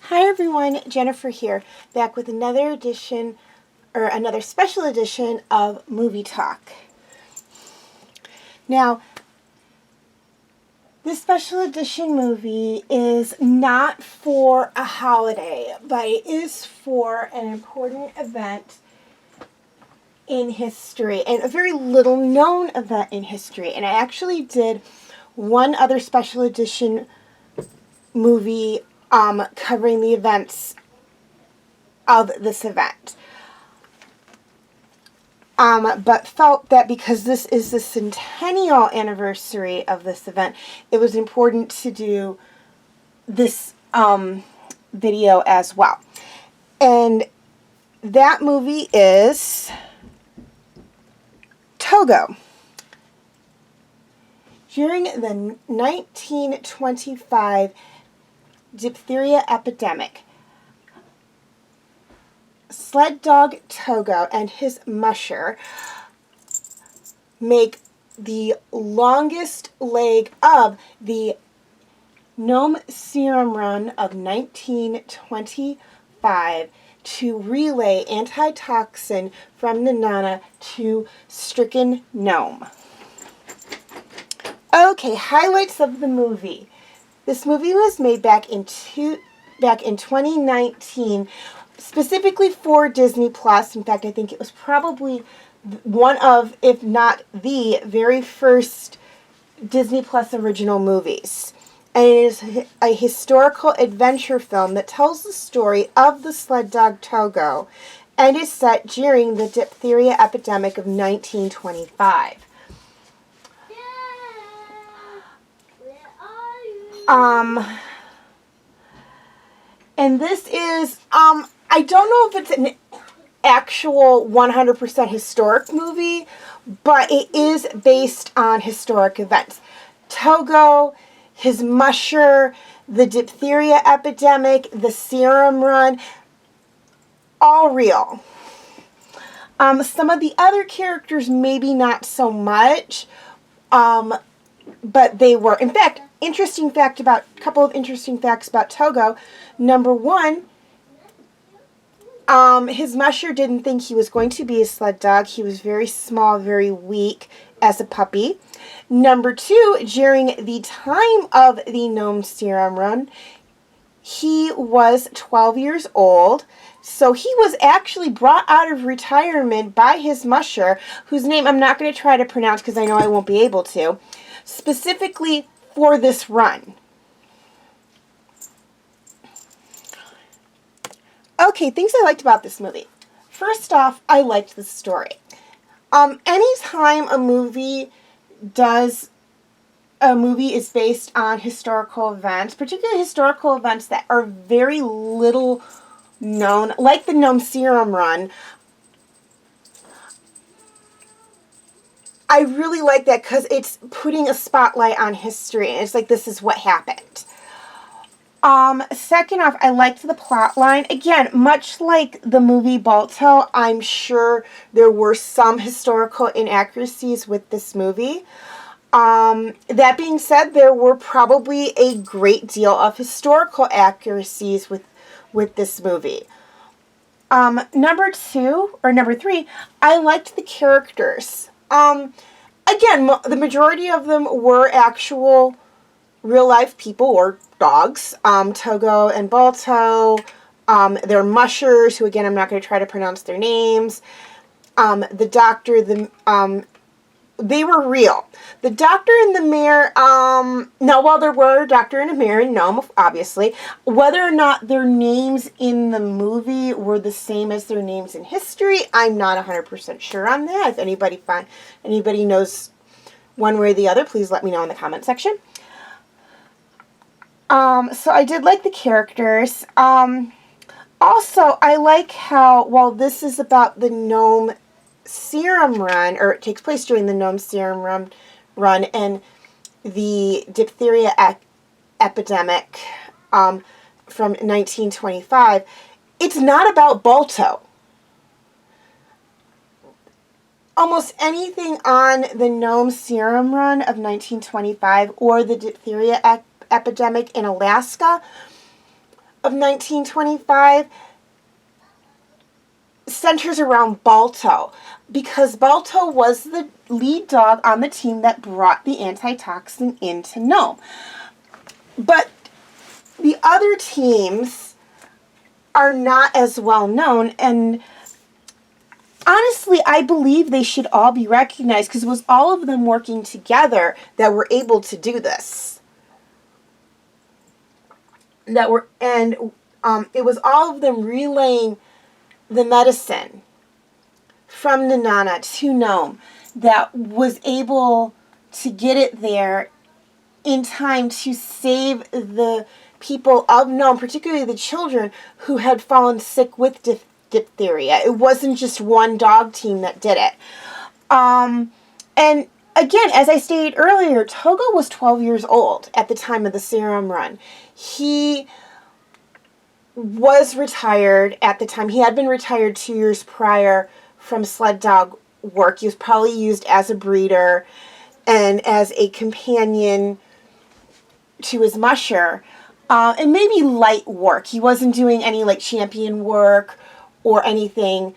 Hi everyone, Jennifer here, back with another edition, or another special edition of Movie Talk. Now, this special edition movie is not for a holiday, but it is for an important event in history, and a very little known event in history. And I actually did one other special edition movie covering the events of this event. But felt that because this is the centennial anniversary of this event, it was important to do this video as well. And that movie is Togo. During the 1925 diphtheria epidemic, sled dog Togo and his musher make the longest leg of the Nome Serum Run of 1925 to relay antitoxin from Nenana to stricken Nome. Okay, highlights of the movie. This movie was made back in 2019, specifically for Disney Plus. In fact, I think it was probably one of, if not the very first Disney Plus original movies. And it is a historical adventure film that tells the story of the sled dog Togo and is set during the diphtheria epidemic of 1925. And this is, I don't know if it's an actual 100% historic movie, but it is based on historic events. Togo, his musher, the diphtheria epidemic, the serum run, all real. Some of the other characters, maybe not so much, but they were. In fact, a couple of interesting facts about Togo. Number one, his musher didn't think he was going to be a sled dog. He was very small, very weak as a puppy. Number two, during the time of the Nome Serum Run, he was 12 years old. So he was actually brought out of retirement by his musher, whose name I'm not going to try to pronounce because I know I won't be able to, specifically for this run. Okay, things I liked about this movie. First off, I liked the story. Anytime a movie is based on historical events, particularly historical events that are very little known, like the Nome Serum Run, I really like that because it's putting a spotlight on history, and it's like, this is what happened. Second off, I liked the plot line. Again, much like the movie Balto, I'm sure there were some historical inaccuracies with this movie. That being said, there were probably a great deal of historical accuracies with this movie. Number three, I liked the characters. Again, the majority of them were actual real life people or dogs. Togo and Balto. They're mushers, who again I'm not going to try to pronounce their names. The doctor, they were real. The doctor and the mayor, now while there were a doctor and a mayor in Nome, obviously, whether or not their names in the movie were the same as their names in history, I'm not 100% sure on that. If anybody knows one way or the other, please let me know in the comment section. So I did like the characters. Also, I like how, while this is about the Nome Serum Run, or it takes place during the Nome Serum Run and the diphtheria epidemic from 1925, it's not about Balto. Almost anything on the Nome Serum Run of 1925 or the diphtheria epidemic in Alaska of 1925 centers around Balto, because Balto was the lead dog on the team that brought the antitoxin into Nome. But the other teams are not as well known, and honestly, I believe they should all be recognized, because it was all of them working together that were able to do this. It was all of them relaying the medicine from Nenana to Nome that was able to get it there in time to save the people of Nome, particularly the children who had fallen sick with diphtheria. It wasn't just one dog team that did it. And again, as I stated earlier, Togo was 12 years old at the time of the Serum Run. He was retired at the time. He had been retired 2 years prior from sled dog work. He was probably used as a breeder and as a companion to his musher. And maybe light work. He wasn't doing any like champion work or anything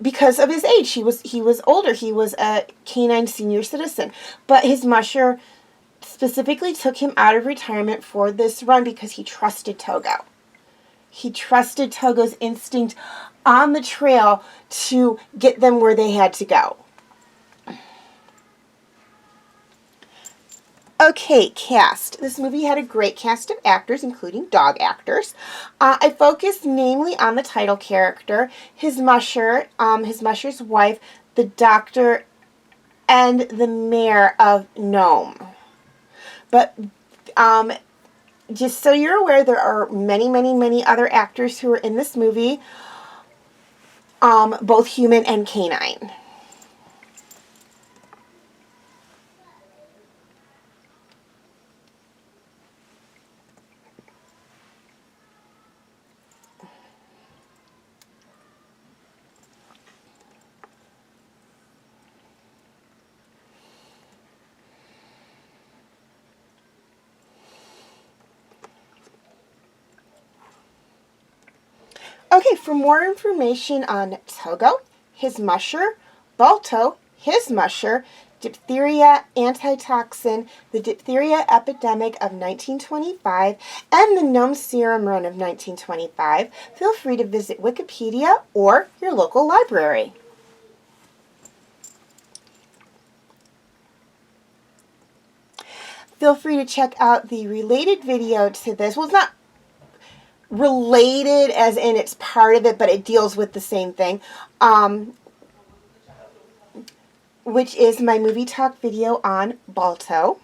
because of his age. He was older. He was a canine senior citizen. But his musher specifically took him out of retirement for this run because he trusted Togo. He trusted Togo's instinct on the trail to get them where they had to go. Okay, cast. This movie had a great cast of actors, including dog actors. I focused namely on the title character, his musher, his musher's wife, the doctor, and the mayor of Nome. But just so you're aware, there are many, many, many other actors who are in this movie, both human and canine. Okay, for more information on Togo, his musher, Balto, his musher, diphtheria, antitoxin, the diphtheria epidemic of 1925, and the Nome Serum Run of 1925, feel free to visit Wikipedia or your local library. Feel free to check out the related video to this. Well, it's not related as in it's part of it, but it deals with the same thing, which is my movie talk video on Balto.